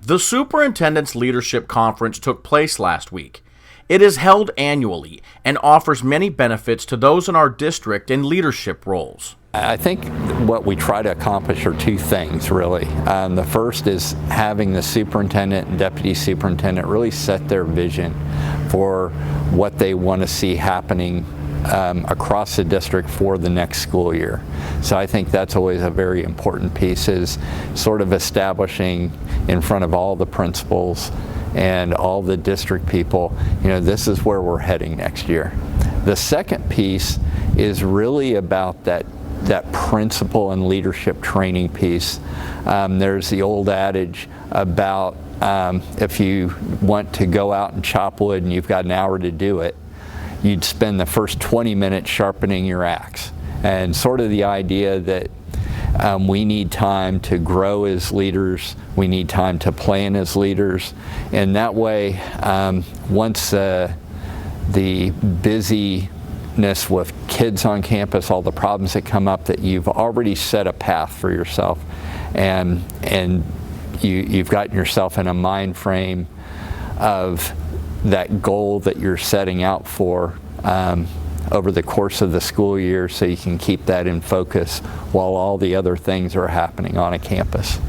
The Superintendent's Leadership Conference took place last week. It is held annually and offers many benefits to those in our district in leadership roles. I think what we try to accomplish are two things, really. The first is having the superintendent and deputy superintendent really set their vision for what they want to see happening across the district for the next school year. So I think that's always a very important piece, is sort of establishing in front of all the principals and all the district people, this is where we're heading next year. The second piece is really about that principal and leadership training piece. There's the old adage about if you want to go out and chop wood and you've got an hour to do it, you'd spend the first 20 minutes sharpening your axe. And sort of the idea that we need time to grow as leaders, we need time to plan as leaders, and that way, once the busyness with kids on campus, all the problems that come up, that you've already set a path for yourself, and you've gotten yourself in a mind frame of that goal that you're setting out for over the course of the school year, so you can keep that in focus while all the other things are happening on a campus.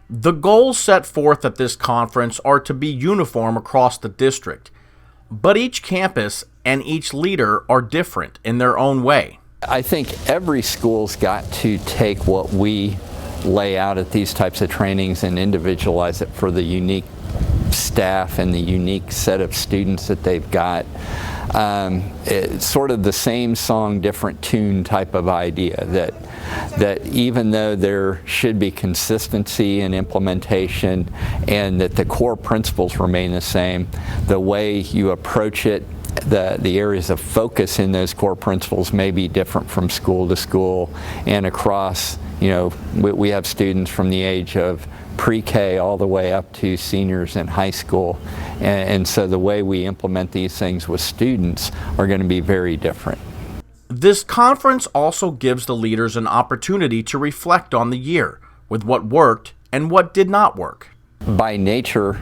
The goals set forth at this conference are to be uniform across the district, but each campus and each leader are different in their own way. I think every school's got to take what we lay out at these types of trainings and individualize it for the unique staff and the unique set of students that they've got. It's sort of the same song, different tune type of idea, that even though there should be consistency in implementation and that the core principles remain the same, the way you approach it, the areas of focus in those core principles may be different from school to school and across. We have students from the age of pre-K all the way up to seniors in high school, and so the way we implement these things with students are going to be very different. This conference also gives the leaders an opportunity to reflect on the year with what worked and what did not work. By nature,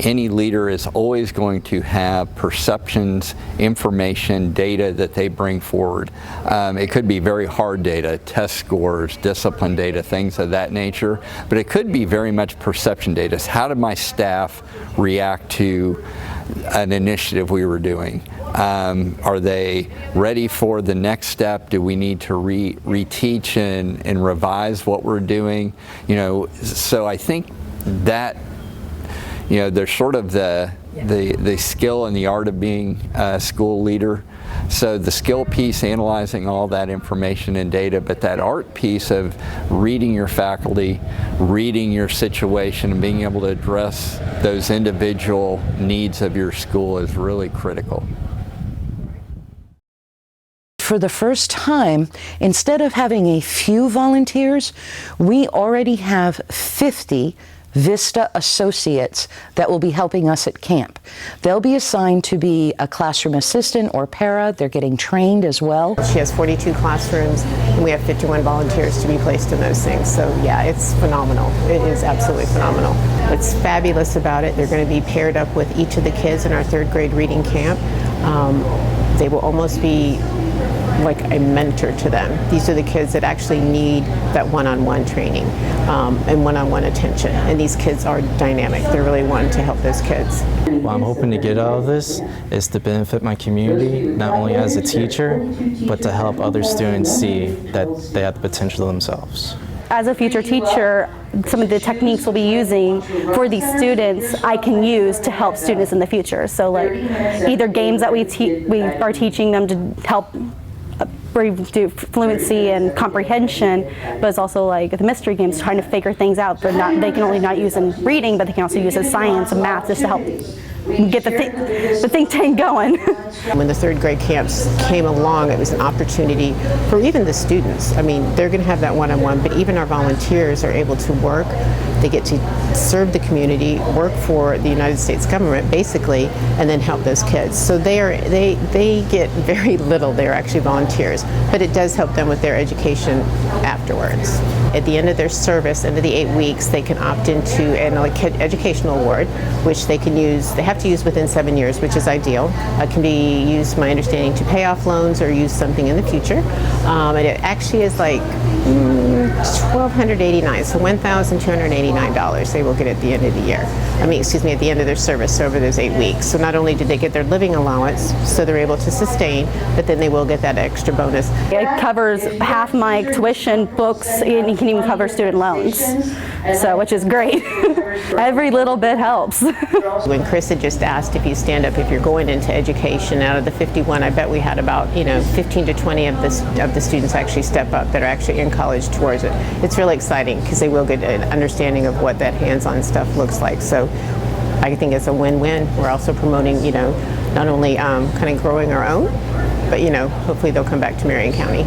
any leader is always going to have perceptions, information, data that they bring forward. It could be very hard data, test scores, discipline data, things of that nature, but it could be very much perception data. How did my staff react to an initiative we were doing? Are they ready for the next step? Do we need to reteach and revise what we're doing? So I think that there's sort of the skill and the art of being a school leader. So the skill piece, analyzing all that information and data, but that art piece of reading your faculty, reading your situation, and being able to address those individual needs of your school is really critical. For the first time, instead of having a few volunteers, we already have 50 Vista Associates that will be helping us at camp. They'll be assigned to be a classroom assistant or para. They're getting trained as well. She has 42 classrooms, and we have 51 volunteers to be placed in those things. So yeah, it's phenomenal. It is absolutely phenomenal. What's fabulous about it, they're going to be paired up with each of the kids in our third grade reading camp. They will almost be like a mentor to them. These are the kids that actually need that one-on-one training and one-on-one attention. And these kids are dynamic. They're really wanting to help those kids. What I'm hoping to get out of this is to benefit my community, not only as a teacher, but to help other students see that they have the potential themselves. As a future teacher, some of the techniques we'll be using for these students I can use to help students in the future. So like either games that we are teaching them to help do fluency and comprehension, but it's also like the mystery games, trying to figure things out. They can only not use in reading, but they can also use in science and math just to help get the think tank going. When the third grade camps came along, it was an opportunity for even the students. I mean, they're going to have that one-on-one, but even our volunteers are able to work They get to serve the community, work for the United States government basically, and then help those kids. So they get very little. They're actually volunteers, but it does help them with their education afterwards. At the end of their service, end of the 8 weeks, they can opt into an educational award, which they can use. They have to use within 7 years, which is ideal. It can be used, my understanding, to pay off loans or use something in the future. And it actually is like $1,289, so $1,289 they will get at the end of the year. At the end of their service over those 8 weeks. So not only do they get their living allowance, so they're able to sustain, but then they will get that extra bonus. It covers half my tuition, books, and you can even cover student loans, so which is great. Every little bit helps. When Chris had just asked if you stand up, if you're going into education, out of the 51, I bet we had about 15 to 20 of the students actually step up that are actually in college towards it. It's really exciting because they will get an understanding of what that hands-on stuff looks like. So I think it's a win-win. We're also promoting, not only kind of growing our own, but hopefully they'll come back to Marion County.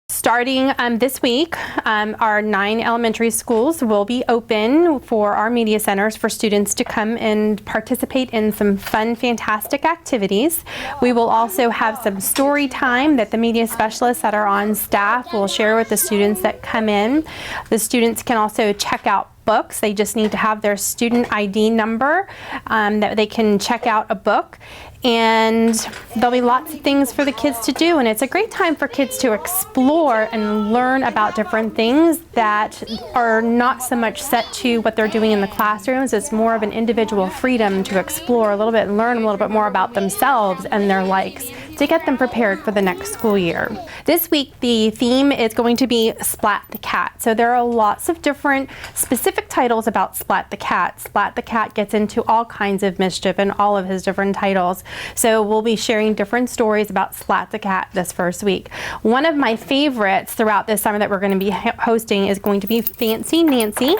Starting this week, our 9 elementary schools will be open for our media centers for students to come and participate in some fun, fantastic activities. We will also have some story time that the media specialists that are on staff will share with the students that come in. The students can also check out books. They just need to have their student ID number that they can check out a book. And there'll be lots of things for the kids to do, and it's a great time for kids to explore and learn about different things that are not so much set to what they're doing in the classrooms. It's more of an individual freedom to explore a little bit and learn a little bit more about themselves and their likes to get them prepared for the next school year. This week the theme is going to be Splat the Cat. So there are lots of different specific titles about Splat the Cat. Splat the Cat gets into all kinds of mischief in all of his different titles. So we'll be sharing different stories about Splat the Cat this first week. One of my favorites throughout this summer that we're going to be hosting is going to be Fancy Nancy.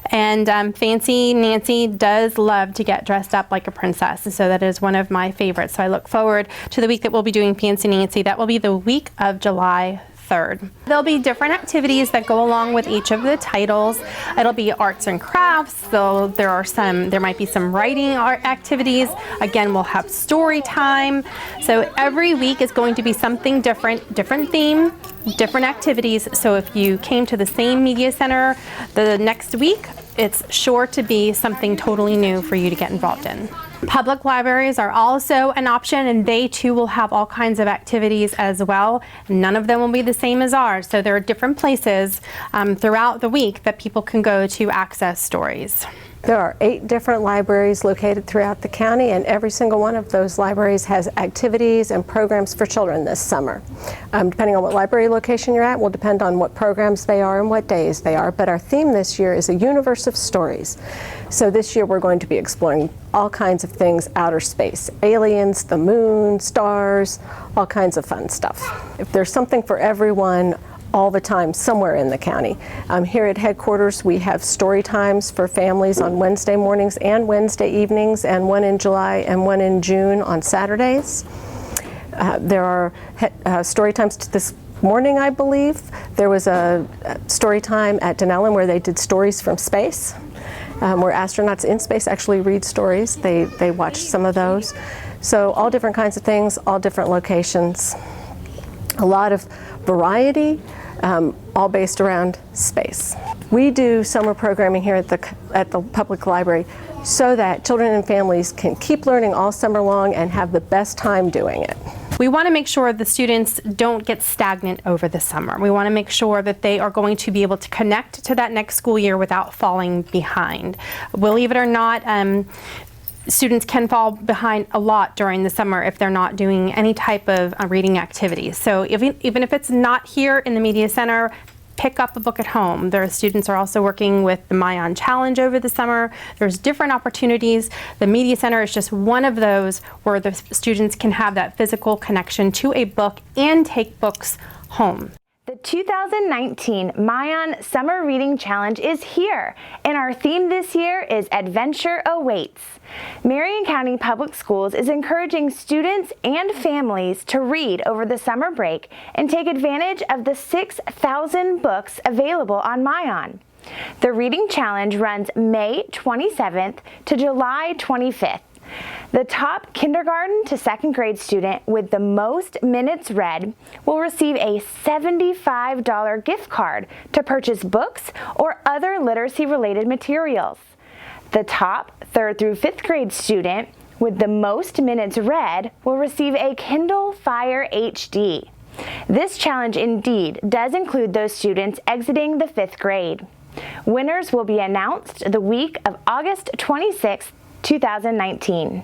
And Fancy Nancy does love to get dressed up like a princess. So that is one of my favorites. So I look forward to the week that we'll be doing Fancy Nancy. That will be the week of July 3rd. There'll be different activities that go along with each of the titles. It'll be arts and crafts, so there might be some writing art activities. Again, we'll have story time. So every week is going to be something different theme, different activities. So if you came to the same media center the next week, it's sure to be something totally new for you to get involved in. Public libraries are also an option, and they too will have all kinds of activities as well. None of them will be the same as ours, so there are different places throughout the week that people can go to access stories. There are 8 different libraries located throughout the county, and every single one of those libraries has activities and programs for children this summer. Depending on what library location you're at will depend on what programs they are and what days they are, but our theme this year is a universe of stories. So this year we're going to be exploring all kinds of things, outer space, aliens, the moon, stars, all kinds of fun stuff. If there's something for everyone all the time somewhere in the county. Here at headquarters we have story times for families on Wednesday mornings and Wednesday evenings, and one in July and one in June on Saturdays. There are story times this morning, I believe. There was a story time at Denellen where they did stories from space, where astronauts in space actually read stories. They watched some of those. So all different kinds of things, all different locations. A lot of variety, all based around space. We do summer programming here at the public library so that children and families can keep learning all summer long and have the best time doing it. We want to make sure the students don't get stagnant over the summer. We want to make sure that they are going to be able to connect to that next school year without falling behind. Believe it or not, students can fall behind a lot during the summer if they're not doing any type of reading activities. So even if it's not here in the media center, pick up a book at home. Their students are also working with the MyOn challenge over the summer. There's different opportunities. The media center is just one of those where the students can have that physical connection to a book and take books home. The 2019 MyOn Summer Reading Challenge is here, and our theme this year is Adventure Awaits. Marion County Public Schools is encouraging students and families to read over the summer break and take advantage of the 6,000 books available on MyOn. The reading challenge runs May 27th to July 25th. The top kindergarten to second grade student with the most minutes read will receive a $75 gift card to purchase books or other literacy-related materials. The top third through fifth grade student with the most minutes read will receive a Kindle Fire HD. This challenge indeed does include those students exiting the fifth grade. Winners will be announced the week of August 26, 2019.